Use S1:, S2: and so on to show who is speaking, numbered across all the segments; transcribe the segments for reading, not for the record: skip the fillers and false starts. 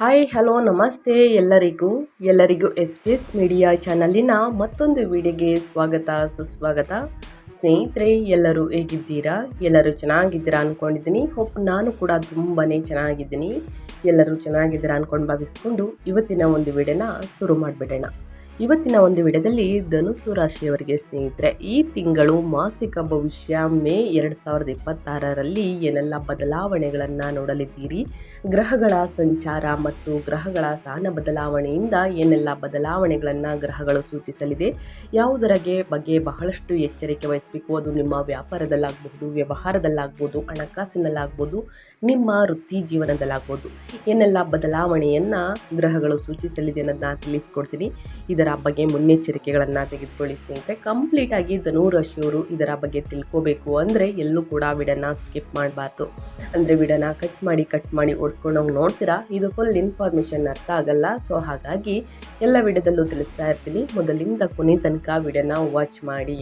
S1: Hi hello ನಮಸ್ತೆ ಎಲ್ಲರಿಗೂ S P S media ಚಾನಲಿನ ಮತ್ತೊಂದು ವಿಡಿಯೋಗೆ ಸ್ವಾಗತ ಸುಸ್ವಾಗತ. ಸ್ನೇಹಿತರೆ, ಎಲ್ಲರೂ ಹೇಗಿದ್ದೀರಾ? ಎಲ್ಲರೂ ಚೆನ್ನಾಗಿದ್ದೀರಾ ಅಂದ್ಕೊಂಡಿದ್ದೀನಿ. ನಾನು ಕೂಡ ತುಂಬಾ ಚೆನ್ನಾಗಿದ್ದೀನಿ. ಎಲ್ಲರೂ ಚೆನ್ನಾಗಿದ್ದೀರಾ ಅಂದ್ಕೊಂಡು ಭಾವಿಸ್ಕೊಂಡು ಇವತ್ತಿನ ಒಂದು ವಿಡಿಯೋನ ಶುರು ಮಾಡಿಬಿಡೋಣ. ಇವತ್ತಿನ ಒಂದು ವಿಡಿಯೋದಲ್ಲಿ ಧನುಸ್ಸು ರಾಶಿಯವರಿಗೆ ಸ್ನೇಹಿತರೆ, ಈ ತಿಂಗಳು ಮಾಸಿಕ ಭವಿಷ್ಯ ಮೇ 2026ರಲ್ಲಿ ಏನೆಲ್ಲ ಬದಲಾವಣೆಗಳನ್ನು ನೋಡಲಿದ್ದೀರಿ, ಗ್ರಹಗಳ ಸಂಚಾರ ಮತ್ತು ಗ್ರಹಗಳ ಸ್ಥಾನ ಬದಲಾವಣೆಯಿಂದ ಏನೆಲ್ಲ ಬದಲಾವಣೆಗಳನ್ನು ಗ್ರಹಗಳು ಸೂಚಿಸಲಿದೆ, ಯಾವುದರ ಬಗ್ಗೆ ಬಹಳಷ್ಟು ಎಚ್ಚರಿಕೆ ವಹಿಸಬೇಕು. ಅದು ನಿಮ್ಮ ವ್ಯಾಪಾರದಲ್ಲಾಗ್ಬೋದು, ವ್ಯವಹಾರದಲ್ಲಾಗ್ಬೋದು, ಹಣಕಾಸಿನಲ್ಲಾಗ್ಬೋದು, ನಿಮ್ಮ ವೃತ್ತಿ ಜೀವನದಲ್ಲಾಗ್ಬೋದು, ಏನೆಲ್ಲ ಬದಲಾವಣೆಯನ್ನು ಗ್ರಹಗಳು ಸೂಚಿಸಲಿದೆ ಅನ್ನೋದನ್ನ ತಿಳಿಸ್ಕೊಡ್ತೀನಿ. ಇದರ ಬಗ್ಗೆ ಮುನ್ನೆಚ್ಚರಿಕೆಗಳನ್ನು ತೆಗೆದುಕೊಳ್ಳಿ ಸ್ನೇಹಿತರೆ. ಕಂಪ್ಲೀಟಾಗಿ ಧನು ರಾಶಿಯವರು ಇದರ ಬಗ್ಗೆ ತಿಳ್ಕೋಬೇಕು ಅಂದರೆ ಎಲ್ಲೂ ಕೂಡ ವಿಡಿಯೋನ ಸ್ಕಿಪ್ ಮಾಡಬಾರ್ದು. ಅಂದರೆ ವಿಡಿಯೋನ ಕಟ್ ಮಾಡಿ ಓಡಿಸ್ಕೊಂಡು ನೋಡ್ತೀರಾ, ಇದು ಫುಲ್ ಇನ್ಫಾರ್ಮೇಷನ್ ಅರ್ಥ ಆಗಲ್ಲ. ಸೊ ಹಾಗಾಗಿ ಎಲ್ಲ ವಿಡಿಯೋದಲ್ಲೂ ತಿಳಿಸ್ತಾ ಇರ್ತೀನಿ. ಮೊದಲಿಂದ ಕೊನೆ ತನಕ ವಿಡಿಯೋನ ವಾಚ್ ಮಾಡಿ.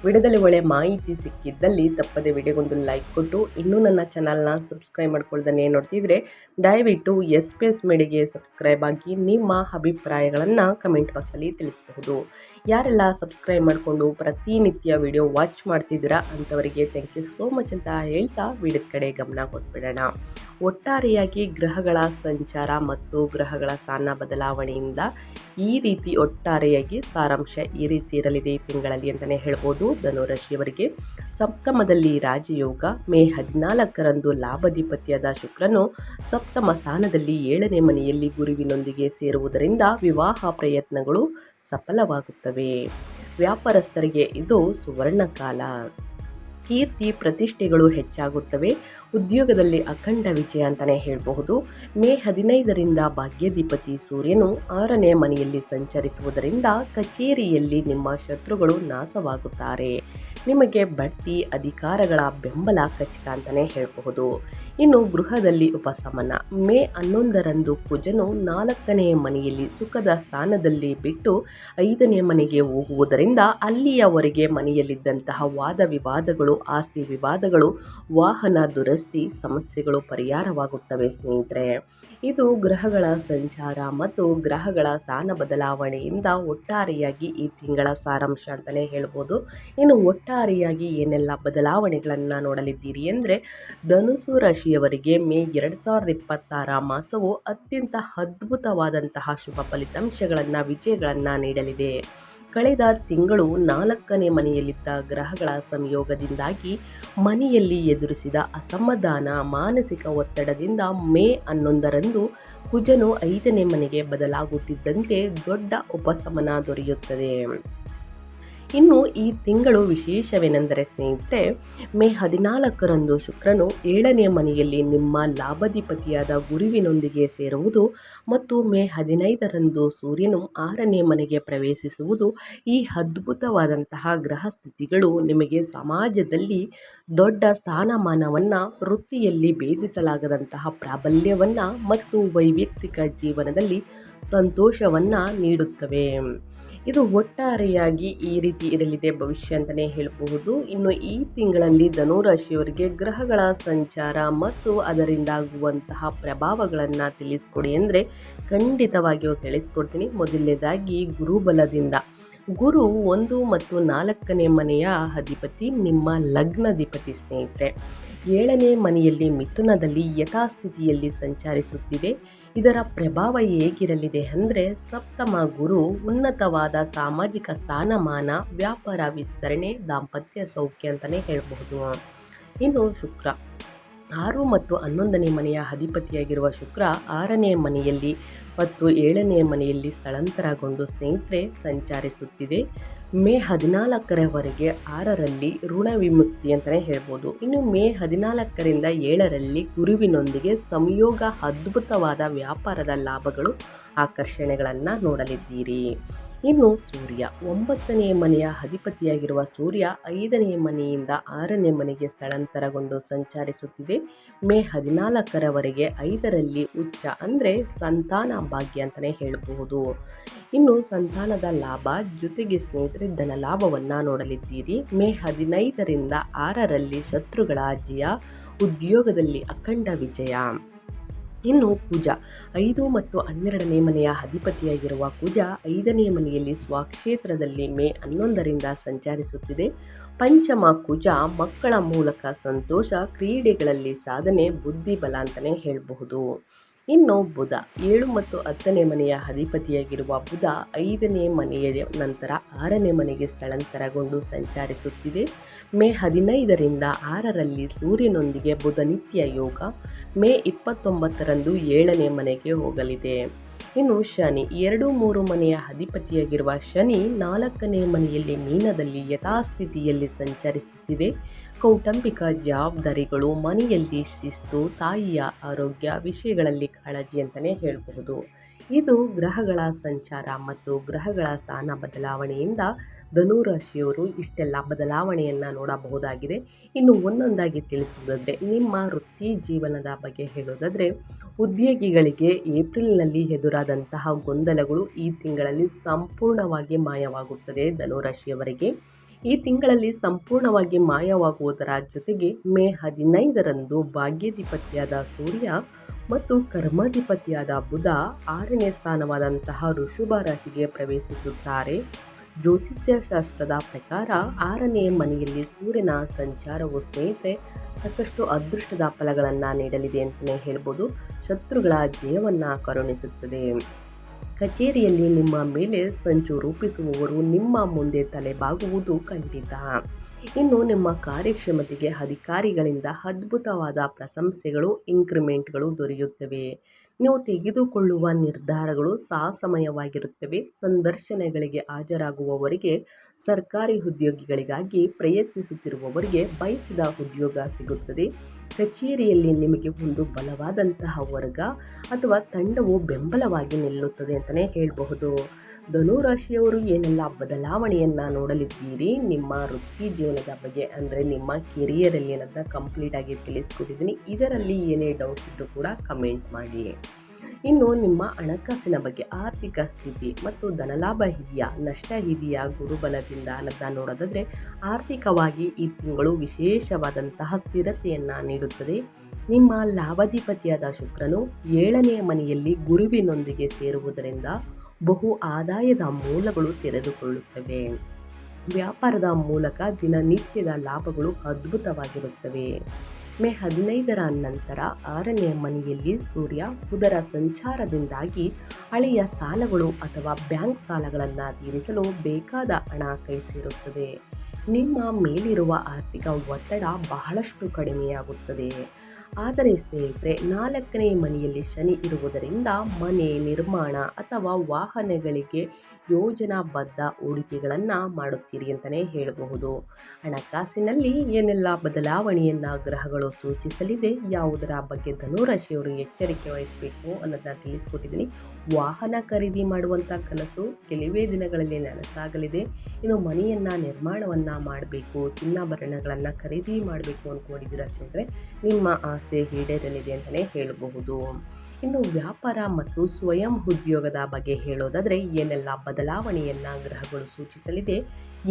S1: ವಿಡಿಯೋದಲ್ಲಿ ಒಳ್ಳೆ ಮಾಹಿತಿ ಸಿಕ್ಕಿದ್ದಲ್ಲಿ ತಪ್ಪದೆ ವಿಡಿಯೋಗೊಂದು ಲೈಕ್ ಕೊಟ್ಟು, ಇನ್ನೂ ನನ್ನ ಚಾನಲ್ನ ಸಬ್ಸ್ಕ್ರೈಬ್ ಮಾಡ್ಕೊಳ್ದೇ ನೋಡ್ತಿದ್ರೆ ದಯವಿಟ್ಟು ಎಸ್ ಪಿ ಎಸ್ ಮೀಡಿಯಾಗೆ ಸಬ್ಸ್ಕ್ರೈಬ್ ಆಗಿ ನಿಮ್ಮ ಅಭಿಪ್ರಾಯಗಳನ್ನು ಕಮೆಂಟ್ ಬಾಕ್ಸಲ್ಲಿ ತಿಳಿಸಬಹುದು. ಯಾರೆಲ್ಲ ಸಬ್ಸ್ಕ್ರೈಬ್ ಮಾಡಿಕೊಂಡು ಪ್ರತಿನಿತ್ಯ ವಿಡಿಯೋ ವಾಚ್ ಮಾಡ್ತಿದ್ದೀರಾ ಅಂಥವರಿಗೆ ಥ್ಯಾಂಕ್ ಯು ಸೋ ಮಚ್ ಅಂತ ಹೇಳ್ತಾ ವಿಡಿಯೋದ ಕಡೆ ಗಮನ ಕೊಟ್ಬಿಡೋಣ. ಒಟ್ಟಾರೆಯಾಗಿ ಗ್ರಹಗಳ ಸಂಚಾರ ಮತ್ತು ಗ್ರಹಗಳ ಸ್ಥಾನ ಬದಲಾವಣೆಯಿಂದ ಈ ರೀತಿ ಒಟ್ಟಾರೆಯಾಗಿ ಸಾರಾಂಶ ಈ ರೀತಿ ಇರಲಿದೆ ಈ ತಿಂಗಳಲ್ಲಿ ಅಂತಲೇ ಹೇಳ್ಬೋದು. ಧನುರಾಶಿಯವರಿಗೆ ಸಪ್ತಮದಲ್ಲಿ ರಾಜಯೋಗ, ಮೇ 14ರಂದು ಲಾಭಾಧಿಪತಿಯಾದ ಶುಕ್ರನು ಸಪ್ತಮ ಸ್ಥಾನದಲ್ಲಿ 7ನೇ ಮನೆಯಲ್ಲಿ ಗುರುವಿನೊಂದಿಗೆ ಸೇರುವುದರಿಂದ ವಿವಾಹ ಪ್ರಯತ್ನಗಳು ಸಫಲವಾಗುತ್ತವೆ. ವ್ಯಾಪಾರಸ್ಥರಿಗೆ ಇದು ಸುವರ್ಣ ಕಾಲ. ಕೀರ್ತಿ ಪ್ರತಿಷ್ಠೆಗಳು ಹೆಚ್ಚಾಗುತ್ತವೆ. ಉದ್ಯೋಗದಲ್ಲಿ ಅಖಂಡ ವಿಜಯ ಅಂತಲೇ ಹೇಳಬಹುದು. ಮೇ 15ರಿಂದ ಭಾಗ್ಯಾಧಿಪತಿ ಸೂರ್ಯನು 6ನೇ ಮನೆಯಲ್ಲಿ ಸಂಚರಿಸುವುದರಿಂದ ಕಚೇರಿಯಲ್ಲಿ ನಿಮ್ಮ ಶತ್ರುಗಳು ನಾಶವಾಗುತ್ತಾರೆ. ನಿಮಗೆ ಬಡ್ತಿ, ಅಧಿಕಾರಗಳ ಬೆಂಬಲ ಖಚಿತ ಅಂತಲೇ ಹೇಳಬಹುದು. ಇನ್ನು ಗೃಹದಲ್ಲಿ ಉಪಶಮನ. ಮೇ 11ರಂದು ಕುಜನು 4ನೇ ಮನೆಯಲ್ಲಿ ಸುಖದ ಸ್ಥಾನದಲ್ಲಿ ಬಿಟ್ಟು 5ನೇ ಮನೆಗೆ ಹೋಗುವುದರಿಂದ ಅಲ್ಲಿಯವರೆಗೆ ಮನೆಯಲ್ಲಿದ್ದಂತಹ ವಾದ ವಿವಾದಗಳು, ಆಸ್ತಿ ವಿವಾದಗಳು, ವಾಹನ ದುರಸ್ತಿ ಸಮಸ್ಯೆಗಳು ಪರಿಹಾರವಾಗುತ್ತವೆ ಸ್ನೇಹಿತರೆ. ಇದು ಗ್ರಹಗಳ ಸಂಚಾರ ಮತ್ತು ಗ್ರಹಗಳ ಸ್ಥಾನ ಬದಲಾವಣೆಯಿಂದ ಒಟ್ಟಾರೆಯಾಗಿ ಈ ತಿಂಗಳ ಸಾರಾಂಶ ಅಂತಲೇ ಹೇಳ್ಬೋದು. ಇನ್ನು ಒಟ್ಟಾರೆಯಾಗಿ ಏನೆಲ್ಲ ಬದಲಾವಣೆಗಳನ್ನು ನೋಡಲಿದ್ದೀರಿ ಅಂದರೆ, ಧನುಸು ರಾಶಿಯವರಿಗೆ ಮೇ 2026 ಮಾಸವು ಅತ್ಯಂತ ಅದ್ಭುತವಾದಂತಹ ಶುಭ ಫಲಿತಾಂಶಗಳನ್ನು, ವಿಜಯಗಳನ್ನು ನೀಡಲಿದೆ. ಕಳೆದ ತಿಂಗಳು 4ನೇ ಮನೆಯಲ್ಲಿದ್ದ ಗ್ರಹಗಳ ಸಂಯೋಗದಿಂದಾಗಿ ಮನೆಯಲ್ಲಿ ಎದುರಿಸಿದ ಅಸಮಾಧಾನ, ಮಾನಸಿಕ ಒತ್ತಡದಿಂದ ಮೇ 11ರಂದು ಕುಜನು 5ನೇ ಮನೆಗೆ ಬದಲಾಗುತ್ತಿದ್ದಂತೆ ದೊಡ್ಡ ಉಪಶಮನ ದೊರೆಯುತ್ತದೆ. ಇನ್ನು ಈ ತಿಂಗಳು ವಿಶೇಷವೇನೆಂದರೆ ಸ್ನೇಹಿತರೆ, ಮೇ 14ರಂದು ಶುಕ್ರನು 7ನೇ ಮನೆಯಲ್ಲಿ ನಿಮ್ಮ ಲಾಭಾಧಿಪತಿಯಾದ ಗುರುವಿನೊಂದಿಗೆ ಸೇರುವುದು ಮತ್ತು ಮೇ 15ರಂದು ಸೂರ್ಯನು 6ನೇ ಮನೆಗೆ ಪ್ರವೇಶಿಸುವುದು. ಈ ಅದ್ಭುತವಾದಂತಹ ಗ್ರಹ ಸ್ಥಿತಿಗಳು ನಿಮಗೆ ಸಮಾಜದಲ್ಲಿ ದೊಡ್ಡ ಸ್ಥಾನಮಾನವನ್ನು, ವೃತ್ತಿಯಲ್ಲಿ ಭೇದಿಸಲಾಗದಂತಹ ಪ್ರಾಬಲ್ಯವನ್ನು ಮತ್ತು ವೈಯಕ್ತಿಕ ಜೀವನದಲ್ಲಿ ಸಂತೋಷವನ್ನು ನೀಡುತ್ತವೆ. ಇದು ಒಟ್ಟಾರೆಯಾಗಿ ಈ ರೀತಿ ಇರಲಿದೆ ಭವಿಷ್ಯ ಅಂತಲೇ ಹೇಳಬಹುದು. ಇನ್ನು ಈ ತಿಂಗಳಲ್ಲಿ ಧನುರಾಶಿಯವರಿಗೆ ಗ್ರಹಗಳ ಸಂಚಾರ ಮತ್ತು ಅದರಿಂದಾಗುವಂತಹ ಪ್ರಭಾವಗಳನ್ನು ತಿಳಿಸ್ಕೊಡಿ ಅಂದರೆ ಖಂಡಿತವಾಗಿಯೂ ತಿಳಿಸ್ಕೊಡ್ತೀನಿ. ಮೊದಲನೇದಾಗಿ ಗುರುಬಲದಿಂದ. ಗುರು 1 ಮತ್ತು 4ನೇ ಮನೆಯ ಅಧಿಪತಿ, ನಿಮ್ಮ ಲಗ್ನಾಧಿಪತಿ ಸ್ನೇಹಿತರೆ. 7ನೇ ಮನೆಯಲ್ಲಿ ಮಿಥುನದಲ್ಲಿ ಯಥಾಸ್ಥಿತಿಯಲ್ಲಿ ಸಂಚರಿಸುತ್ತಿದೆ. ಇದರ ಪ್ರಭಾವ ಹೇಗಿರಲಿದೆ ಅಂದರೆ, ಸಪ್ತಮ ಗುರು ಉನ್ನತವಾದ ಸಾಮಾಜಿಕ ಸ್ಥಾನಮಾನ, ವ್ಯಾಪಾರ ವಿಸ್ತರಣೆ, ದಾಂಪತ್ಯ ಸೌಖ್ಯ ಅಂತಲೇ ಹೇಳಬಹುದು. ಇನ್ನು ಶುಕ್ರ 6 ಮತ್ತು 11ನೇ ಮನೆಯ ಅಧಿಪತಿಯಾಗಿರುವ ಶುಕ್ರ 6ನೇ ಮನೆಯಲ್ಲಿ ಮತ್ತು 7ನೇ ಮನೆಯಲ್ಲಿ ಸ್ಥಳಾಂತರಗೊಂಡು ಸ್ನೇಹಿತರೆ ಸಂಚರಿಸುತ್ತಿದೆ. ಮೇ 14ರವರೆಗೆ 6ರಲ್ಲಿ ಋಣ ವಿಮುಕ್ತಿ ಅಂತಲೇ ಹೇಳ್ಬೋದು. ಇನ್ನು ಮೇ 14ರಿಂದ 7ರಲ್ಲಿ ಗುರುವಿನೊಂದಿಗೆ ಸಂಯೋಗ, ಅದ್ಭುತವಾದ ವ್ಯಾಪಾರದ ಲಾಭಗಳು, ಆಕರ್ಷಣೆಗಳನ್ನು ನೋಡಲಿದ್ದೀರಿ. ಇನ್ನು ಸೂರ್ಯ 9ನೇ ಮನೆಯ ಅಧಿಪತಿಯಾಗಿರುವ ಸೂರ್ಯ 5ನೇ ಮನೆಯಿಂದ 6ನೇ ಮನೆಗೆ ಸ್ಥಳಾಂತರಗೊಂಡು ಸಂಚರಿಸುತ್ತಿದೆ. ಮೇ 14ರವರೆಗೆ 5ರಲ್ಲಿ ಉಚ್ಚ ಅಂದರೆ ಸಂತಾನ ಭಾಗ್ಯ ಅಂತಲೇ ಹೇಳಬಹುದು. ಇನ್ನು ಸಂತಾನದ ಲಾಭ ಜೊತೆಗೆ ಸ್ನೇಹಿತರೆ ಧನ ಲಾಭವನ್ನು ನೋಡಲಿದ್ದೀರಿ. ಮೇ 15ರಿಂದ 6ರಲ್ಲಿ ಶತ್ರುಗಳ ಜಯ, ಉದ್ಯೋಗದಲ್ಲಿ ಅಖಂಡ ವಿಜಯ. ಇನ್ನು ಕುಜ 5 ಮತ್ತು 12ನೇ ಮನೆಯ ಅಧಿಪತಿಯಾಗಿರುವ ಕುಜ 5ನೇ ಮನೆಯಲ್ಲಿ ಸ್ವಕ್ಷೇತ್ರದಲ್ಲಿ ಮೇ 11ರಿಂದ ಸಂಚರಿಸುತ್ತಿದೆ. ಪಂಚಮ ಕುಜ ಮಕ್ಕಳ ಮೂಲಕ ಸಂತೋಷ, ಕ್ರೀಡೆಗಳಲ್ಲಿ ಸಾಧನೆ, ಬುದ್ಧಿಬಲ ಅಂತಲೇ ಹೇಳಬಹುದು. ಇನ್ನು ಬುಧ 7 ಮತ್ತು 10ನೇ ಮನೆಯ ಅಧಿಪತಿಯಾಗಿರುವ ಬುಧ 5ನೇ ಮನೆಯ ನಂತರ 6ನೇ ಮನೆಗೆ ಸ್ಥಳಾಂತರಗೊಂಡು ಸಂಚರಿಸುತ್ತಿದೆ. ಮೇ 15ರಿಂದ 6ರಲ್ಲಿ ಸೂರ್ಯನೊಂದಿಗೆ ಬುಧ ನಿತ್ಯ ಯೋಗ. ಮೇ 29ರಂದು 7ನೇ ಮನೆಗೆ ಹೋಗಲಿದೆ. ಇನ್ನು ಶನಿ 2, 3 ಮನೆಯ ಅಧಿಪತಿಯಾಗಿರುವ ಶನಿ 4ನೇ ಮನೆಯಲ್ಲಿ ಮೀನದಲ್ಲಿ ಯಥಾಸ್ಥಿತಿಯಲ್ಲಿ ಸಂಚರಿಸುತ್ತಿದೆ. ಕೌಟುಂಬಿಕ ಜವಾಬ್ದಾರಿಗಳು, ಮನೆಯಲ್ಲಿ ಶಿಸ್ತು, ತಾಯಿಯ ಆರೋಗ್ಯ ವಿಷಯಗಳಲ್ಲಿ ಕಾಳಜಿ ಅಂತಲೇ ಹೇಳಬಹುದು. ಇದು ಗ್ರಹಗಳ ಸಂಚಾರ ಮತ್ತು ಗ್ರಹಗಳ ಸ್ಥಾನ ಬದಲಾವಣೆಯಿಂದ ಧನುರಾಶಿಯವರು ಇಷ್ಟೆಲ್ಲ ಬದಲಾವಣೆಯನ್ನು ನೋಡಬಹುದಾಗಿದೆ. ಇನ್ನು ಒಂದೊಂದಾಗಿ ತಿಳಿಸುವುದಾದರೆ ನಿಮ್ಮ ವೃತ್ತಿ ಜೀವನದ ಬಗ್ಗೆ ಹೇಳೋದಾದರೆ, ಉದ್ಯೋಗಿಗಳಿಗೆ ಏಪ್ರಿಲ್ನಲ್ಲಿ ಎದುರಾದಂತಹ ಗೊಂದಲಗಳು ಈ ತಿಂಗಳಲ್ಲಿ ಸಂಪೂರ್ಣವಾಗಿ ಮಾಯವಾಗುತ್ತದೆ. ಧನುರಾಶಿಯವರಿಗೆ ಈ ತಿಂಗಳಲ್ಲಿ ಸಂಪೂರ್ಣವಾಗಿ ಮಾಯವಾಗುವುದರ ಜೊತೆಗೆ ಮೇ 15ರಂದು ಭಾಗ್ಯಾಧಿಪತಿಯಾದ ಸೂರ್ಯ ಮತ್ತು ಕರ್ಮಾಧಿಪತಿಯಾದ ಬುಧ 6ನೇ ಸ್ಥಾನವಾದಂತಹ ಋಷಭ ರಾಶಿಗೆ ಪ್ರವೇಶಿಸುತ್ತಾರೆ. ಜ್ಯೋತಿಷ್ಯ ಶಾಸ್ತ್ರದ ಪ್ರಕಾರ 6ನೇ ಮನೆಯಲ್ಲಿ ಸೂರ್ಯನ ಸಂಚಾರವು ಸ್ನೇಹಿತರೆ ಸಾಕಷ್ಟು ಅದೃಷ್ಟದ ಫಲಗಳನ್ನು ನೀಡಲಿದೆ ಅಂತಲೇ ಹೇಳ್ಬೋದು. ಶತ್ರುಗಳ ಜಯವನ್ನು ಕರುಣಿಸುತ್ತದೆ. ಕಚೇರಿಯಲ್ಲಿ ನಿಮ್ಮ ಮೇಲೆ ಸಂಚು ರೂಪಿಸುವವರು ನಿಮ್ಮ ಮುಂದೆ ತಲೆಬಾಗುವುದು ಖಂಡಿತ. ಇನ್ನು ನಿಮ್ಮ ಕಾರ್ಯಕ್ಷಮತೆಗೆ ಅಧಿಕಾರಿಗಳಿಂದ ಅದ್ಭುತವಾದ ಪ್ರಶಂಸೆಗಳು, ಇನ್ಕ್ರಿಮೆಂಟ್ಗಳು ದೊರೆಯುತ್ತವೆ. ನೀವು ತೆಗೆದುಕೊಳ್ಳುವ ನಿರ್ಧಾರಗಳು ಸಾಹಸಮಯವಾಗಿರುತ್ತವೆ. ಸಂದರ್ಶನಗಳಿಗೆ ಹಾಜರಾಗುವವರಿಗೆ, ಸರ್ಕಾರಿ ಉದ್ಯೋಗಿಗಳಿಗಾಗಿ ಪ್ರಯತ್ನಿಸುತ್ತಿರುವವರಿಗೆ ಬಯಸಿದ ಉದ್ಯೋಗ ಸಿಗುತ್ತದೆ. ಕಚೇರಿಯಲ್ಲಿ ನಿಮಗೆ ಒಂದು ಬಲವಾದಂತಹ ವರ್ಗ ಅಥವಾ ತಂಡವು ಬೆಂಬಲವಾಗಿ ನಿಲ್ಲುತ್ತದೆ ಅಂತಲೇ ಹೇಳಬಹುದು. ಧನುರಾಶಿಯವರು ಏನೆಲ್ಲ ಬದಲಾವಣೆಯನ್ನು ನೋಡಲಿದ್ದೀರಿ ನಿಮ್ಮ ವೃತ್ತಿ ಜೀವನದ ಬಗ್ಗೆ, ಅಂದರೆ ನಿಮ್ಮ ಕೆರಿಯರಲ್ಲಿ ಏನಂತ ಕಂಪ್ಲೀಟಾಗಿ ತಿಳಿಸ್ಕೊಟ್ಟಿದ್ದೀನಿ. ಇದರಲ್ಲಿ ಏನೇ ಡೌಟ್ಸ್ ಇದ್ದರೂ ಕೂಡ ಕಮೆಂಟ್ ಮಾಡಿ. ಇನ್ನು ನಿಮ್ಮ ಹಣಕಾಸಿನ ಬಗ್ಗೆ, ಆರ್ಥಿಕ ಸ್ಥಿತಿ ಮತ್ತು ಧನಲಾಭ ಇದೆಯಾ, ನಷ್ಟ ಇದೆಯಾ ಗುರುಬಲದಿಂದ ಅನ್ನೋದನ್ನ ನೋಡೋದಾದರೆ, ಆರ್ಥಿಕವಾಗಿ ಈ ತಿಂಗಳು ವಿಶೇಷವಾದಂತಹ ಸ್ಥಿರತೆಯನ್ನು ನೀಡುತ್ತದೆ. ನಿಮ್ಮ ಲಾಭಾಧಿಪತಿಯಾದ ಶುಕ್ರನು 7ನೇ ಮನೆಯಲ್ಲಿ ಗುರುವಿನೊಂದಿಗೆ ಸೇರುವುದರಿಂದ ಬಹು ಆದಾಯದ ಮೂಲಗಳು ತೆರೆದುಕೊಳ್ಳುತ್ತವೆ. ವ್ಯಾಪಾರದ ಮೂಲಕ ದಿನನಿತ್ಯದ ಲಾಭಗಳು ಅದ್ಭುತವಾಗಿರುತ್ತವೆ. ಮೇ 15ರ ನಂತರ 6ನೇ ಮನೆಯಲ್ಲಿ ಸೂರ್ಯ ಬುಧರ ಸಂಚಾರದಿಂದಾಗಿ ಹಳೆಯ ಸಾಲಗಳು ಅಥವಾ ಬ್ಯಾಂಕ್ ಸಾಲಗಳನ್ನು ತೀರಿಸಲು ಬೇಕಾದ ಹಣ ಕೈ ಸೇರುತ್ತದೆ. ನಿಮ್ಮ ಮೇಲಿರುವ ಆರ್ಥಿಕ ಒತ್ತಡ ಬಹಳಷ್ಟು ಕಡಿಮೆಯಾಗುತ್ತದೆ. ಆದರೆ ಸ್ನೇಹಿತರೆ, 4ನೇ ಮನೆಯಲ್ಲಿ ಶನಿ ಇರುವುದರಿಂದ ಮನೆ ನಿರ್ಮಾಣ ಅಥವಾ ವಾಹನಗಳಿಗೆ ಯೋಜನಾಬದ್ಧ ಹೂಡಿಕೆಗಳನ್ನು ಮಾಡುತ್ತೀರಿ ಅಂತಲೇ ಹೇಳಬಹುದು. ಹಣಕಾಸಿನಲ್ಲಿ ಏನೆಲ್ಲ ಬದಲಾವಣೆಯನ್ನು ಗ್ರಹಗಳು ಸೂಚಿಸಲಿದೆ, ಯಾವುದರ ಬಗ್ಗೆ ಧನುರಾಶಿಯವರು ಎಚ್ಚರಿಕೆ ವಹಿಸಬೇಕು ಅನ್ನೋದನ್ನ ತಿಳಿಸ್ಕೊಟ್ಟಿದ್ದೀನಿ. ವಾಹನ ಖರೀದಿ ಮಾಡುವಂಥ ಕನಸು ಕೆಲವೇ ದಿನಗಳಲ್ಲಿ ನನಸಾಗಲಿದೆ. ಇನ್ನು ಮನೆಯನ್ನು ನಿರ್ಮಾಣವನ್ನು ಮಾಡಬೇಕು, ಚಿನ್ನಾಭರಣಗಳನ್ನು ಖರೀದಿ ಮಾಡಬೇಕು ಅಂದ್ಕೊಂಡಿದ್ದೀರ ಸ್ನೇಹಿತರೆ, ನಿಮ್ಮ ಆಸೆ ಈಡೇರಲಿದೆ ಅಂತಲೇ ಹೇಳಬಹುದು. ಇನ್ನು ವ್ಯಾಪಾರ ಮತ್ತು ಸ್ವಯಂ ಉದ್ಯೋಗದ ಬಗ್ಗೆ ಹೇಳೋದಾದರೆ, ಏನೆಲ್ಲ ಬದಲಾವಣೆಯನ್ನು ಗ್ರಹಗಳು ಸೂಚಿಸಲಿದೆ,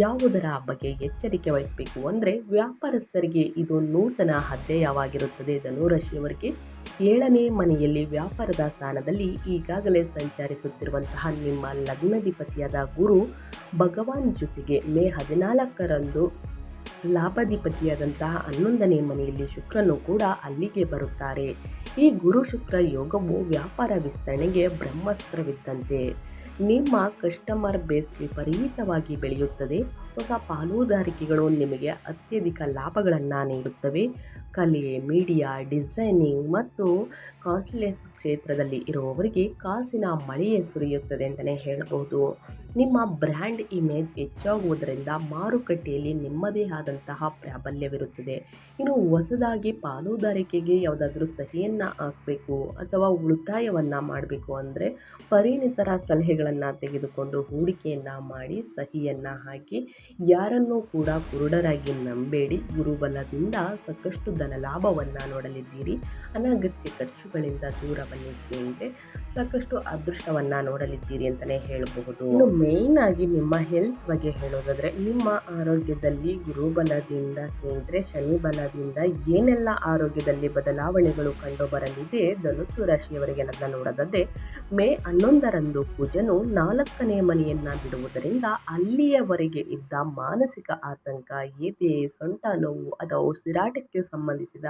S1: ಯಾವುದರ ಬಗ್ಗೆ ಎಚ್ಚರಿಕೆ ವಹಿಸಬೇಕು ಅಂದರೆ, ವ್ಯಾಪಾರಸ್ಥರಿಗೆ ಇದು ನೂತನ ಅಧ್ಯಾಯವಾಗಿರುತ್ತದೆ. ಧನುರಾಶಿಯವರಿಗೆ 7ನೇ ಮನೆಯಲ್ಲಿ ವ್ಯಾಪಾರದ ಸ್ಥಾನದಲ್ಲಿ ಈಗಾಗಲೇ ಸಂಚರಿಸುತ್ತಿರುವಂತಹ ನಿಮ್ಮ ಲಗ್ನಾಧಿಪತಿಯಾದ ಗುರು ಭಗವಾನ್ ಜೊತೆಗೆ ಮೇ 14ರಂದು ಲಾಭಾಧಿಪತಿಯಾದಂತಹ 11ನೇ ಮನೆಯಲ್ಲಿ ಶುಕ್ರನು ಕೂಡ ಅಲ್ಲಿಗೆ ಬರುತ್ತಾರೆ. ಈ ಗುರು ಶುಕ್ರ ಯೋಗವು ವ್ಯಾಪಾರ ವಿಸ್ತರಣೆಗೆ ಬ್ರಹ್ಮಾಸ್ತ್ರವಿದ್ದಂತೆ. ನಿಮ್ಮ ಕಸ್ಟಮರ್ ಬೇಸ್ ವಿಪರೀತವಾಗಿ ಬೆಳೆಯುತ್ತದೆ. ಹೊಸ ಪಾಲುದಾರಿಕೆಗಳು ನಿಮಗೆ ಅತ್ಯಧಿಕ ಲಾಭಗಳನ್ನು ನೀಡುತ್ತವೆ. ಕಲೆ, ಮೀಡಿಯಾ, ಡಿಸೈನಿಂಗ್ ಮತ್ತು ಕಾನ್ಸಲ್ಟೆನ್ಸಿ ಕ್ಷೇತ್ರದಲ್ಲಿ ಇರುವವರಿಗೆ ಕಾಸಿನ ಮಳೆಯೇ ಸುರಿಯುತ್ತದೆ ಅಂತಲೇ ಹೇಳಬಹುದು. ನಿಮ್ಮ ಬ್ರ್ಯಾಂಡ್ ಇಮೇಜ್ ಹೆಚ್ಚಾಗುವುದರಿಂದ ಮಾರುಕಟ್ಟೆಯಲ್ಲಿ ನಿಮ್ಮದೇ ಆದಂತಹ ಪ್ರಾಬಲ್ಯವಿರುತ್ತದೆ. ಇನ್ನು ಹೊಸದಾಗಿ ಪಾಲುದಾರಿಕೆಗೆ ಯಾವುದಾದ್ರೂ ಸಹಿಯನ್ನು ಹಾಕಬೇಕು ಅಥವಾ ಉಳಿತಾಯವನ್ನು ಮಾಡಬೇಕು ಅಂದರೆ, ಪರಿಣಿತರ ಸಲಹೆಗಳನ್ನು ತೆಗೆದುಕೊಂಡು ಹೂಡಿಕೆಯನ್ನು ಮಾಡಿ ಸಹಿಯನ್ನು ಹಾಕಿ. ಯಾರನ್ನೂ ಕೂಡ ಕುರುಡರಾಗಿ ನಂಬೇಡಿ. ಗುರುಬಲದಿಂದ ಸಾಕಷ್ಟು ಧನ ಲಾಭವನ್ನು ನೋಡಲಿದ್ದೀರಿ. ಅನಗತ್ಯ ಖರ್ಚುಗಳಿಂದ ದೂರ ಬನ್ನಿ ಸ್ನೇಹಿತರೆ. ಸಾಕಷ್ಟು ಅದೃಷ್ಟವನ್ನು ನೋಡಲಿದ್ದೀರಿ ಅಂತಲೇ ಹೇಳಬಹುದು. ಇನ್ನು ಮೇಯ್ನ್ ಆಗಿ ನಿಮ್ಮ ಹೆಲ್ತ್ ಬಗ್ಗೆ ಹೇಳೋದಾದರೆ, ನಿಮ್ಮ ಆರೋಗ್ಯದಲ್ಲಿ ಗುರುಬಲದಿಂದ ಸ್ನೇಹಿತರೆ, ಶನಿ ಬಲದಿಂದ ಏನೆಲ್ಲ ಆರೋಗ್ಯದಲ್ಲಿ ಬದಲಾವಣೆಗಳು ಕಂಡು ಬರಲಿದೆ ಧನುಸ್ಸು ರಾಶಿಯವರಿಗೆ ನನ್ನ ನೋಡೋದಾದರೆ, ಮೇ 11ರಂದು ಕುಜನು 4ನೇ ಮನೆಯನ್ನ ಬಿಡುವುದರಿಂದ ಅಲ್ಲಿಯವರೆಗೆ ಇದ್ದ ಮಾನಸಿಕ ಆತಂಕ, ಎದೆ, ಸೊಂಟ ನೋವು ಅಥವಾ ಉಸಿರಾಟಕ್ಕೆ ಸಂಬಂಧಿಸಿದ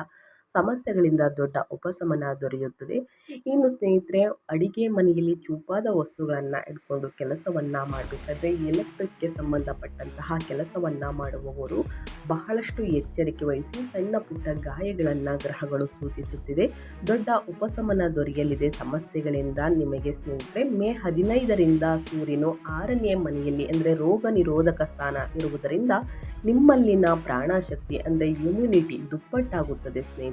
S1: ಸಮಸ್ಯೆಗಳಿಂದ ದೊಡ್ಡ ಉಪಶಮನ ದೊರೆಯುತ್ತದೆ. ಇನ್ನು ಸ್ನೇಹಿತರೆ, ಅಡಿಗೆ ಮನೆಯಲ್ಲಿ ಚೂಪಾದ ವಸ್ತುಗಳನ್ನು ಇಟ್ಕೊಂಡು ಕೆಲಸವನ್ನು ಮಾಡಬೇಕಾದ್ರೆ, ಎಲೆಕ್ಟ್ರಿಕ್ಗೆ ಸಂಬಂಧಪಟ್ಟಂತಹ ಕೆಲಸವನ್ನು ಮಾಡುವವರು ಬಹಳಷ್ಟು ಎಚ್ಚರಿಕೆ ವಹಿಸಿ. ಸಣ್ಣ ಪುಟ್ಟ ಗಾಯಗಳನ್ನು ಗ್ರಹಗಳು ಸೂಚಿಸುತ್ತಿದೆ. ದೊಡ್ಡ ಉಪಶಮನ ದೊರೆಯಲಿದೆ ಸಮಸ್ಯೆಗಳಿಂದ ನಿಮಗೆ ಸ್ನೇಹಿತರೆ. ಮೇ 15ರಿಂದ ಸೂರ್ಯನು 6ನೇ ಮನೆಯಲ್ಲಿ ಅಂದರೆ ರೋಗ ನಿರೋಧಕ ಸ್ಥಾನ ಇರುವುದರಿಂದ ನಿಮ್ಮಲ್ಲಿನ ಪ್ರಾಣಶಕ್ತಿ ಅಂದರೆ ಇಮ್ಯುನಿಟಿ ದುಪ್ಪಟ್ಟಾಗುತ್ತದೆ ಸ್ನೇಹಿತರೆ.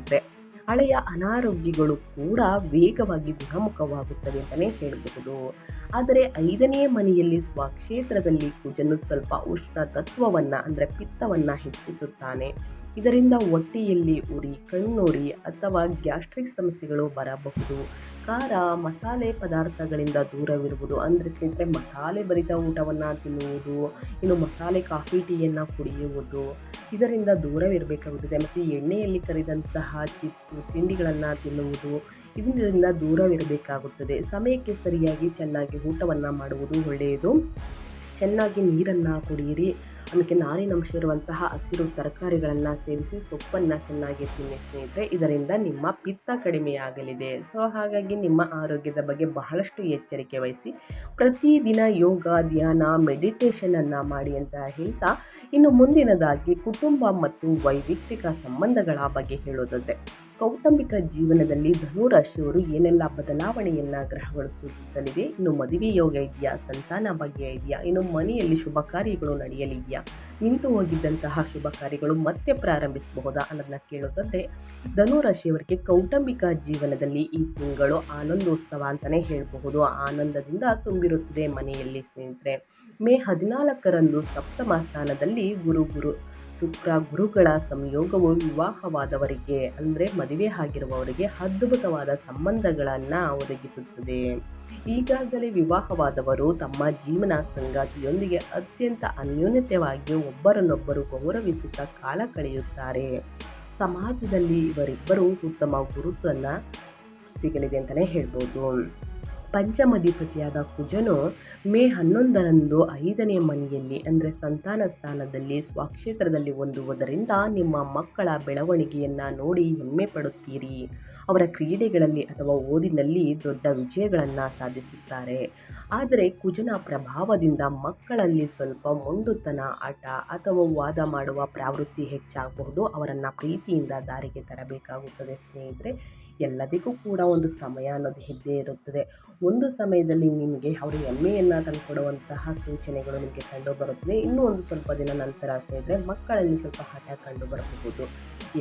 S1: ಹಳೆಯ ಅನಾರೋಗ್ಯಗಳು ಕೂಡ ವೇಗವಾಗಿ ಗುಣಮುಖವಾಗುತ್ತವೆ ಅಂತಲೇ ಹೇಳಬಹುದು. ಆದರೆ 5ನೇ ಮನೆಯಲ್ಲಿ ಸ್ವಕ್ಷೇತ್ರದಲ್ಲಿ ಕುಜನು ಸ್ವಲ್ಪ ಉಷ್ಣ ತತ್ವವನ್ನು ಅಂದರೆ ಪಿತ್ತವನ್ನು ಹೆಚ್ಚಿಸುತ್ತಾನೆ. ಇದರಿಂದ ಹೊಟ್ಟೆಯಲ್ಲಿ ಉರಿ, ಕಣ್ಣುರಿ ಅಥವಾ ಗ್ಯಾಸ್ಟ್ರಿಕ್ ಸಮಸ್ಯೆಗಳು ಬರಬಹುದು. ಖಾರ ಮಸಾಲೆ ಪದಾರ್ಥಗಳಿಂದ ದೂರವಿರುವುದು ಅಂದರೆ ಸ್ನೇಹಿತರೆ, ಮಸಾಲೆ ಭರಿತ ಊಟವನ್ನು ತಿನ್ನುವುದು, ಇನ್ನು ಮಸಾಲೆ ಕಾಫಿ ಟೀಯನ್ನು ಕುಡಿಯುವುದು, ಇದರಿಂದ ದೂರವಿರಬೇಕಾಗುತ್ತದೆ. ಮತ್ತು ಎಣ್ಣೆಯಲ್ಲಿ ಕರಿದಂತಹ ಚಿಪ್ಸು ತಿಂಡಿಗಳನ್ನು ತಿನ್ನುವುದು, ಇದರಿಂದ ದೂರವಿರಬೇಕಾಗುತ್ತದೆ. ಸಮಯಕ್ಕೆ ಸರಿಯಾಗಿ ಚೆನ್ನಾಗಿ ಊಟವನ್ನು ಮಾಡುವುದು ಒಳ್ಳೆಯದು. ಚೆನ್ನಾಗಿ ನೀರನ್ನು ಕುಡಿಯಿರಿ. ಅದಕ್ಕೆ ನಾರಿನಂಶ ಇರುವಂತಹ ಹಸಿರು ತರಕಾರಿಗಳನ್ನು ಸೇರಿಸಿ ಸೊಪ್ಪನ್ನು ಚೆನ್ನಾಗಿ ತಿನ್ನಿ ಸ್ನೇಹಿತರೆ. ಇದರಿಂದ ನಿಮ್ಮ ಪಿತ್ತ ಕಡಿಮೆಯಾಗಲಿದೆ. ಸೊ ಹಾಗಾಗಿ ನಿಮ್ಮ ಆರೋಗ್ಯದ ಬಗ್ಗೆ ಬಹಳಷ್ಟು ಎಚ್ಚರಿಕೆ ವಹಿಸಿ. ಪ್ರತಿದಿನ ಯೋಗ, ಧ್ಯಾನ, ಮೆಡಿಟೇಷನನ್ನು ಮಾಡಿ ಅಂತ ಹೇಳ್ತಾ, ಇನ್ನು ಮುಂದಿನದಾಗಿ ಕುಟುಂಬ ಮತ್ತು ವೈಯಕ್ತಿಕ ಸಂಬಂಧಗಳ ಬಗ್ಗೆ ಹೇಳೋದಾದರೆ, ಕೌಟುಂಬಿಕ ಜೀವನದಲ್ಲಿ ಧನುರಾಶಿಯವರು ಏನೆಲ್ಲ ಬದಲಾವಣೆಯನ್ನು ಗ್ರಹಗಳು ಸೂಚಿಸಲಿವೆ. ಇನ್ನು ಮದುವೆ ಯೋಗ ಇದೆಯಾ, ಸಂತಾನ ಭಾಗ್ಯ ಇದೆಯಾ, ಇನ್ನು ಮನೆಯಲ್ಲಿ ಶುಭ ಕಾರ್ಯಗಳು ನಡೆಯಲಿದೆಯಾ, ನಿಂತು ಹೋಗಿದ್ದಂತಹ ಶುಭ ಕಾರ್ಯಗಳು ಮತ್ತೆ ಪ್ರಾರಂಭಿಸಬಹುದಾ ಅನ್ನೋದನ್ನ ಕೇಳೋದಾದರೆ, ಧನುರಾಶಿಯವರಿಗೆ ಕೌಟುಂಬಿಕ ಜೀವನದಲ್ಲಿ ಈ ತಿಂಗಳು ಆನಂದೋತ್ಸವ ಅಂತಲೇ ಹೇಳಬಹುದು. ಆನಂದದಿಂದ ತುಂಬಿರುತ್ತದೆ ಮನೆಯಲ್ಲಿ ಸ್ನೇಹಿತರೆ. ಮೇ 14ರಂದು ಸಪ್ತಮ ಸ್ಥಾನದಲ್ಲಿ ಶುಕ್ರ ಗುರುಗಳ ಸಂಯೋಗವು ವಿವಾಹವಾದವರಿಗೆ ಅಂದರೆ ಮದುವೆ ಆಗಿರುವವರಿಗೆ ಅದ್ಭುತವಾದ ಸಂಬಂಧಗಳನ್ನು ಒದಗಿಸುತ್ತದೆ. ಈಗಾಗಲೇ ವಿವಾಹವಾದವರು ತಮ್ಮ ಜೀವನ ಸಂಗಾತಿಯೊಂದಿಗೆ ಅತ್ಯಂತ ಅನ್ಯೋನ್ಯತೆಯಾಗಿ ಒಬ್ಬರನ್ನೊಬ್ಬರು ಗೌರವಿಸುತ್ತಾ ಕಾಲ ಕಳೆಯುತ್ತಾರೆ. ಸಮಾಜದಲ್ಲಿ ಇವರಿಬ್ಬರು ಉತ್ತಮ ಗುರುತನ್ನು ಸಿಗಲಿದೆ ಅಂತಲೇ ಹೇಳ್ಬೋದು. ಪಂಚಮಾಧಿಪತಿಯಾದ ಕುಜನು ಮೇ 11ರಂದು 5ನೇ ಮನೆಯಲ್ಲಿ ಅಂದರೆ ಸಂತಾನ ಸ್ಥಾನದಲ್ಲಿ ಸ್ವಕ್ಷೇತ್ರದಲ್ಲಿ ಹೊಂದುವುದರಿಂದ ನಿಮ್ಮ ಮಕ್ಕಳ ಬೆಳವಣಿಗೆಯನ್ನು ನೋಡಿ ಹೆಮ್ಮೆ ಪಡುತ್ತೀರಿ. ಅವರ ಕ್ರೀಡೆಗಳಲ್ಲಿ ಅಥವಾ ಓದಿನಲ್ಲಿ ದೊಡ್ಡ ವಿಜಯಗಳನ್ನು ಸಾಧಿಸುತ್ತಾರೆ. ಆದರೆ ಕುಜನ ಪ್ರಭಾವದಿಂದ ಮಕ್ಕಳಲ್ಲಿ ಸ್ವಲ್ಪ ಮೊಂಡುತನ, ಹಠ ಅಥವಾ ವಾದ ಮಾಡುವ ಪ್ರವೃತ್ತಿ ಹೆಚ್ಚಾಗಬಹುದು. ಅವರನ್ನು ಪ್ರೀತಿಯಿಂದ ದಾರಿಗೆ ತರಬೇಕಾಗುತ್ತದೆ ಸ್ನೇಹಿತರೆ. ಎಲ್ಲದಕ್ಕೂ ಕೂಡ ಒಂದು ಸಮಯ ಅನ್ನೋದು ಇದ್ದೇ ಇರುತ್ತದೆ. ಒಂದು ಸಮಯದಲ್ಲಿ ನಿಮಗೆ ಅವರು ಹೆಮ್ಮೆಯನ್ನು ತಂದುಕೊಡುವಂತಹ ಸೂಚನೆಗಳು ನಿಮಗೆ ಕಂಡು ಬರುತ್ತದೆ. ಇನ್ನೂ ಒಂದು ಸ್ವಲ್ಪ ದಿನ ನಂತರ ಸ್ನೇಹಿತರೆ ಮಕ್ಕಳಲ್ಲಿ ಸ್ವಲ್ಪ ಹಠ ಕಂಡು ಬರಬಹುದು.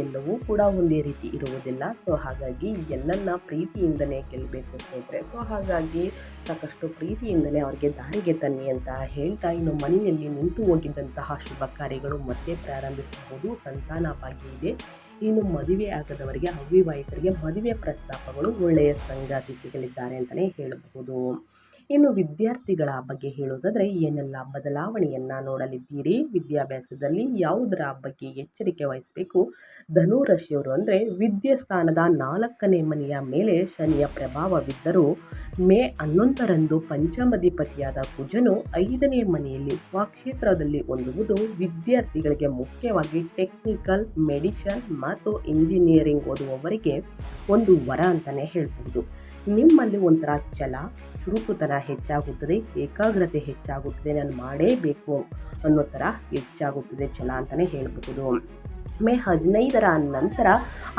S1: ಎಲ್ಲವೂ ಕೂಡ ಒಂದೇ ರೀತಿ ಇರುವುದಿಲ್ಲ. ಸೊ ಹಾಗಾಗಿ ಎಲ್ಲನ್ನ ಪ್ರೀತಿಯಿಂದಲೇ ಗೆಲ್ಲಬೇಕು ಸ್ನೇಹಿತರೆ. ಸೊ ಹಾಗಾಗಿ ಸಾಕಷ್ಟು ಪ್ರೀತಿಯಿಂದಲೇ ಅವರಿಗೆ ದಾರಿಗೆ ತನ್ನಿ ಅಂತ ಹೇಳ್ತಾ, ಇನ್ನು ಮನೆಯಲ್ಲಿ ನಿಂತು ಹೋಗಿದ್ದಂತಹ ಶುಭ ಕಾರ್ಯಗಳು ಮತ್ತೆ ಪ್ರಾರಂಭಿಸಬಹುದು. ಸಂತಾನ ಭಾಗ್ಯ ಇದೆ. ಇನ್ನು ಮದುವೆ ಆಗದವರಿಗೆ, ಅವಿವಾಹಿತರಿಗೆ ಮದುವೆ ಪ್ರಸ್ತಾಪಗಳು ಒಳ್ಳೆಯ ಸಂಗಾತಿ ಸಿಗಲಿದ್ದಾರೆ ಅಂತಲೇ ಹೇಳಬಹುದು. ಇನ್ನು ವಿದ್ಯಾರ್ಥಿಗಳ ಬಗ್ಗೆ ಹೇಳೋದಾದರೆ, ಏನೆಲ್ಲ ಬದಲಾವಣೆಯನ್ನು ನೋಡಲಿದ್ದೀರಿ, ವಿದ್ಯಾಭ್ಯಾಸದಲ್ಲಿ ಯಾವುದರ ಬಗ್ಗೆ ಎಚ್ಚರಿಕೆ ವಹಿಸಬೇಕು. ಧನುರಾಶಿಯವರು ಅಂದರೆ ವಿದ್ಯಾಸ್ಥಾನದ 4ನೇ ಮನೆಯ ಮೇಲೆ ಶನಿಯ ಪ್ರಭಾವವಿದ್ದರೂ ಮೇ 11ರಂದು ಪಂಚಮಾಧಿಪತಿಯಾದ ಕುಜನು 5ನೇ ಮನೆಯಲ್ಲಿ ಸ್ವಕ್ಷೇತ್ರದಲ್ಲಿ ಹೊಂದುವುದು ವಿದ್ಯಾರ್ಥಿಗಳಿಗೆ, ಮುಖ್ಯವಾಗಿ ಟೆಕ್ನಿಕಲ್, ಮೆಡಿಸಿನ್ ಮತ್ತು ಇಂಜಿನಿಯರಿಂಗ್ ಓದುವವರಿಗೆ ಒಂದು ವರ ಅಂತಲೇ ಹೇಳ್ಬೋದು. ನಿಮ್ಮಲ್ಲಿ ಒಂಥರ ಛಲ, ಚುರುಕುತನ ಹೆಚ್ಚಾಗುತ್ತದೆ, ಏಕಾಗ್ರತೆ ಹೆಚ್ಚಾಗುತ್ತದೆ, ನಾನು ಮಾಡೇಬೇಕು ಅನ್ನೋ ಥರ ಹೆಚ್ಚಾಗುತ್ತದೆ ಛಲ ಅಂತಲೇ ಹೇಳಬಹುದು. ಮೇ 15ರ ನಂತರ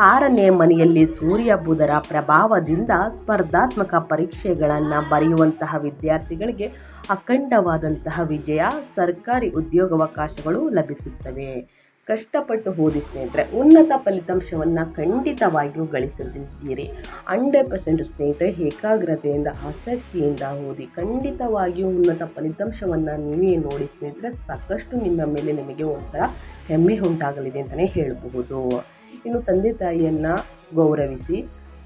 S1: 6ನೇ ಮನೆಯಲ್ಲಿ ಸೂರ್ಯ ಬುಧರ ಪ್ರಭಾವದಿಂದ ಸ್ಪರ್ಧಾತ್ಮಕ ಪರೀಕ್ಷೆಗಳನ್ನು ಬರೆಯುವಂತಹ ವಿದ್ಯಾರ್ಥಿಗಳಿಗೆ ಅಖಂಡವಾದಂತಹ ವಿಜಯ, ಸರ್ಕಾರಿ ಉದ್ಯೋಗಾವಕಾಶಗಳು ಲಭಿಸುತ್ತವೆ. ಕಷ್ಟಪಟ್ಟು ಓದಿ ಸ್ನೇಹಿತರೆ, ಉನ್ನತ ಫಲಿತಾಂಶವನ್ನು ಖಂಡಿತವಾಗಿಯೂ ಗಳಿಸಲಿದ್ದೀರಿ. 100% ಸ್ನೇಹಿತರೆ, ಏಕಾಗ್ರತೆಯಿಂದ ಆಸಕ್ತಿಯಿಂದ ಓದಿ ಖಂಡಿತವಾಗಿಯೂ ಉನ್ನತ ಫಲಿತಾಂಶವನ್ನು ನೀವೇ ನೋಡಿ ಸ್ನೇಹಿತರೆ, ಸಾಕಷ್ಟು ನಿಮ್ಮ ಮೇಲೆ ನಿಮಗೆ ಒಂಥರ ಹೆಮ್ಮೆ ಉಂಟಾಗಲಿದೆ ಅಂತಲೇ ಹೇಳಬಹುದು. ಇನ್ನು ತಂದೆ ತಾಯಿಯನ್ನು ಗೌರವಿಸಿ,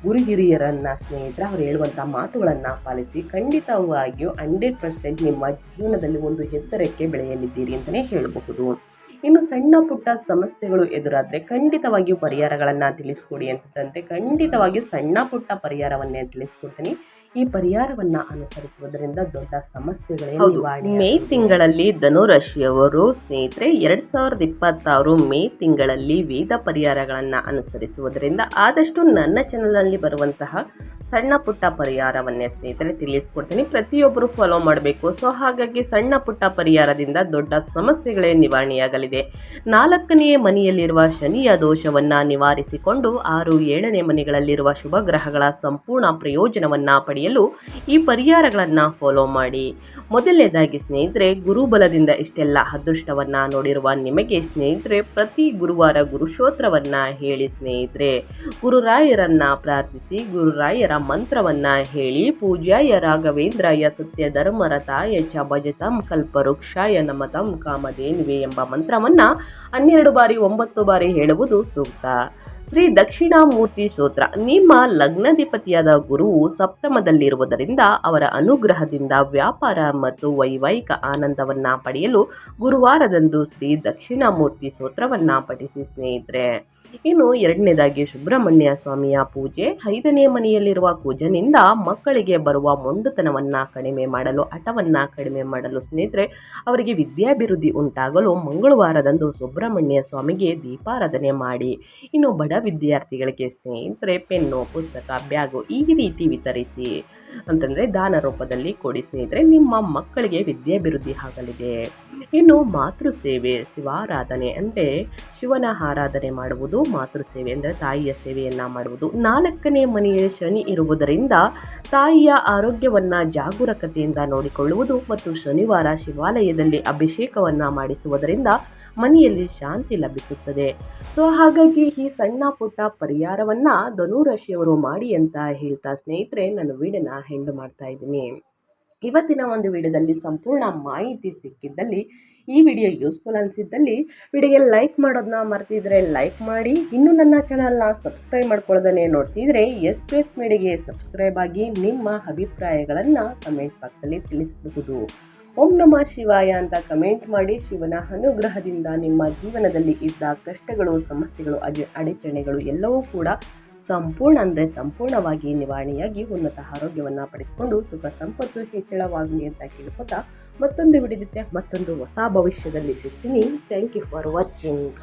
S1: ಗುರು ಹಿರಿಯರನ್ನು ಸ್ನೇಹಿತರೆ ಅವ್ರು ಹೇಳುವಂಥ ಮಾತುಗಳನ್ನು ಪಾಲಿಸಿ ಖಂಡಿತವಾಗಿಯೂ 100% ನಿಮ್ಮ ಜೀವನದಲ್ಲಿ ಒಂದು ಎತ್ತರಕ್ಕೆ ಬೆಳೆಯಲಿದ್ದೀರಿ ಅಂತಲೇ ಹೇಳಬಹುದು. ಇನ್ನು ಸಣ್ಣ ಪುಟ್ಟ ಸಮಸ್ಯೆಗಳು ಎದುರಾದರೆ ಖಂಡಿತವಾಗಿಯೂ ಪರಿಹಾರಗಳನ್ನು ತಿಳಿಸ್ಕೊಡಿ ಅಂತಂದರೆ ಖಂಡಿತವಾಗಿಯೂ ಸಣ್ಣ ಪುಟ್ಟ ಪರಿಹಾರವನ್ನೇ ತಿಳಿಸ್ಕೊಡ್ತೀನಿ. ಈ ಪರಿಹಾರವನ್ನು ಅನುಸರಿಸುವುದರಿಂದ ದೊಡ್ಡ ಸಮಸ್ಯೆಗಳೇ ನಿವಾರಣೆ. ಮೇ ತಿಂಗಳಲ್ಲಿ ಧನುರಾಶಿಯವರು ಸ್ನೇಹಿತರೆ 2026 ಮೇ ತಿಂಗಳಲ್ಲಿ ವೇದ ಪರಿಹಾರಗಳನ್ನು ಅನುಸರಿಸುವುದರಿಂದ ಆದಷ್ಟು ನನ್ನ ಚಾನಲಲ್ಲಿ ಬರುವಂತಹ ಸಣ್ಣ ಪುಟ್ಟ ಪರಿಹಾರವನ್ನೇ ಸ್ನೇಹಿತರೆ ತಿಳಿಸ್ಕೊಡ್ತೀನಿ. ಪ್ರತಿಯೊಬ್ಬರು ಫಾಲೋ ಮಾಡಬೇಕು. ಸೊ ಹಾಗಾಗಿ ಸಣ್ಣ ಪುಟ್ಟ ಪರಿಹಾರದಿಂದ ದೊಡ್ಡ ಸಮಸ್ಯೆಗಳೇ ನಿವಾರಣೆಯಾಗಲಿದೆ. 4ನೇ ಮನೆಯಲ್ಲಿರುವ ಶನಿಯ ದೋಷವನ್ನು ನಿವಾರಿಸಿಕೊಂಡು 6, 7ನೇ ಮನೆಗಳಲ್ಲಿರುವ ಶುಭ ಗ್ರಹಗಳ ಸಂಪೂರ್ಣ ಪ್ರಯೋಜನವನ್ನು ಪಡೆಯಲು ಈ ಪರಿಹಾರಗಳನ್ನು ಫಾಲೋ ಮಾಡಿ. ಮೊದಲನೇದಾಗಿ ಸ್ನೇಹಿತರೆ, ಗುರುಬಲದಿಂದ ಇಷ್ಟೆಲ್ಲ ಅದೃಷ್ಟವನ್ನು ನೋಡಿರುವ ನಿಮಗೆ ಸ್ನೇಹಿತರೆ ಪ್ರತಿ ಗುರುವಾರ ಗುರುಶೋತ್ರವನ್ನು ಹೇಳಿ ಸ್ನೇಹಿತರೆ, ಗುರುರಾಯರನ್ನು ಪ್ರಾರ್ಥಿಸಿ, ಗುರುರಾಯರ ಮಂತ್ರವನ್ನು ಹೇಳಿ, ಪೂಜ್ಯಾಯ ರಾಘವೇಂದ್ರಾಯ ಸತ್ಯ ಧರ್ಮರತಾಯ ಚ ಭಜತಂ ಕಲ್ಪವೃಕ್ಷಾಯ ನಮತಂ ಕಾಮಧೇನುವೆ ಎಂಬ ಮಂತ್ರವನ್ನು 12 ಬಾರಿ 9 ಬಾರಿ ಹೇಳುವುದು ಸೂಕ್ತ. ಶ್ರೀ ದಕ್ಷಿಣಾಮೂರ್ತಿ ಸ್ತೋತ್ರ. ನಿಮ್ಮ ಲಗ್ನಾಧಿಪತಿಯಾದ ಗುರುವು ಸಪ್ತಮದಲ್ಲಿರುವುದರಿಂದ ಅವರ ಅನುಗ್ರಹದಿಂದ ವ್ಯಾಪಾರ ಮತ್ತು ವೈವಾಹಿಕ ಆನಂದವನ್ನು ಪಡೆಯಲು ಗುರುವಾರದಂದು ಶ್ರೀ ದಕ್ಷಿಣಾಮೂರ್ತಿ ಸ್ತೋತ್ರವನ್ನು ಪಠಿಸಿ ಸ್ನೇಹಿತರೆ. ಇನ್ನು 2ನೇದಾಗಿ ಸುಬ್ರಹ್ಮಣ್ಯ ಸ್ವಾಮಿಯ ಪೂಜೆ. 5ನೇ ಮನೆಯಲ್ಲಿರುವ ಕುಜನಿಂದ ಮಕ್ಕಳಿಗೆ ಬರುವ ಮೊಂಡುತನವನ್ನು ಕಡಿಮೆ ಮಾಡಲು, ಹಠವನ್ನು ಕಡಿಮೆ ಮಾಡಲು ಸ್ನೇಹಿತರೆ ಅವರಿಗೆ ವಿದ್ಯಾಭಿವೃದ್ಧಿ ಉಂಟಾಗಲು ಮಂಗಳವಾರದಂದು ಸುಬ್ರಹ್ಮಣ್ಯ ಸ್ವಾಮಿಗೆ ದೀಪಾರಾಧನೆ ಮಾಡಿ. ಇನ್ನು ಬಡ ವಿದ್ಯಾರ್ಥಿಗಳಿಗೆ ಸ್ನೇಹಿತರೆ ಪೆನ್ನು, ಪುಸ್ತಕ, ಬ್ಯಾಗು ಈ ರೀತಿ ವಿತರಿಸಿ ಅಂತಂದರೆ ದಾನ ರೂಪದಲ್ಲಿ ಕೊಡಿ ಸ್ನೇಹಿತರೆ, ನಿಮ್ಮ ಮಕ್ಕಳಿಗೆ ವಿದ್ಯಾಭಿವೃದ್ಧಿ ಆಗಲಿದೆ. ಇನ್ನು ಮಾತೃ ಸೇವೆ, ಶಿವಾರಾಧನೆ ಅಂದರೆ ಶಿವನ ಆರಾಧನೆ ಮಾಡುವುದು, ಮಾತೃ ಸೇವೆ ಅಂದರೆ ತಾಯಿಯ ಸೇವೆಯನ್ನು ಮಾಡುವುದು. 4ನೇ ಮನೆಯ ಶನಿ ಇರುವುದರಿಂದ ತಾಯಿಯ ಆರೋಗ್ಯವನ್ನು ಜಾಗರೂಕತೆಯಿಂದ ನೋಡಿಕೊಳ್ಳುವುದು ಮತ್ತು ಶನಿವಾರ ಶಿವಾಲಯದಲ್ಲಿ ಅಭಿಷೇಕವನ್ನು ಮಾಡಿಸುವುದರಿಂದ ಮನೆಯಲ್ಲಿ ಶಾಂತಿ ಲಭಿಸುತ್ತದೆ. ಸೊ ಹಾಗಾಗಿ ಈ ಸಣ್ಣ ಪುಟ್ಟ ಪರಿಹಾರವನ್ನು ಧನುರಾಶಿಯವರು ಮಾಡಿ ಅಂತ ಹೇಳ್ತಾ ಸ್ನೇಹಿತರೆ ನಾನು ವಿಡಿಯೋನ ಎಂಡ್ ಮಾಡ್ತಾ ಇದ್ದೀನಿ. ಇವತ್ತಿನ ಒಂದು ವಿಡಿಯೋದಲ್ಲಿ ಸಂಪೂರ್ಣ ಮಾಹಿತಿ ಸಿಕ್ಕಿದ್ದಲ್ಲಿ, ಈ ವಿಡಿಯೋ ಯೂಸ್ಫುಲ್ ಅನಿಸಿದ್ದಲ್ಲಿ ವಿಡಿಯೋಗೆ ಲೈಕ್ ಮಾಡೋದನ್ನ ಮರ್ತಿದ್ರೆ ಲೈಕ್ ಮಾಡಿ. ಇನ್ನೂ ನನ್ನ ಚಾನಲ್ನ ಸಬ್ಸ್ಕ್ರೈಬ್ ಮಾಡ್ಕೊಳ್ಳೋದನ್ನೇ ನೋಡ್ತಿದ್ರೆ SPS ಮೀಡಿಯಾಗೆ ಸಬ್ಸ್ಕ್ರೈಬ್ ಆಗಿ ನಿಮ್ಮ ಅಭಿಪ್ರಾಯಗಳನ್ನು ಕಮೆಂಟ್ ಬಾಕ್ಸಲ್ಲಿ ತಿಳಿಸಬಹುದು. ಓಂ ನಮಃ ಶಿವಾಯ ಅಂತ ಕಮೆಂಟ್ ಮಾಡಿ. ಶಿವನ ಅನುಗ್ರಹದಿಂದ ನಿಮ್ಮ ಜೀವನದಲ್ಲಿ ಇದ್ದ ಕಷ್ಟಗಳು, ಸಮಸ್ಯೆಗಳು, ಅಡಚಣೆಗಳು ಎಲ್ಲವೂ ಕೂಡ ಸಂಪೂರ್ಣವಾಗಿ ನಿವಾರಣೆಯಾಗಿ ಉನ್ನತ ಆರೋಗ್ಯವನ್ನು ಪಡೆದುಕೊಂಡು ಸುಖ ಸಂಪತ್ತು ಹೆಚ್ಚಳವಾಗಲಿ ಅಂತ ಕೇಳ್ಕೊತಾ ಮತ್ತೊಂದು ವಿಡಿಯೋ ಜೊತೆ ಮತ್ತೊಂದು ಹೊಸ ಭವಿಷ್ಯದಲ್ಲಿ ಸಿಗ್ತೀನಿ. Thank you for watching.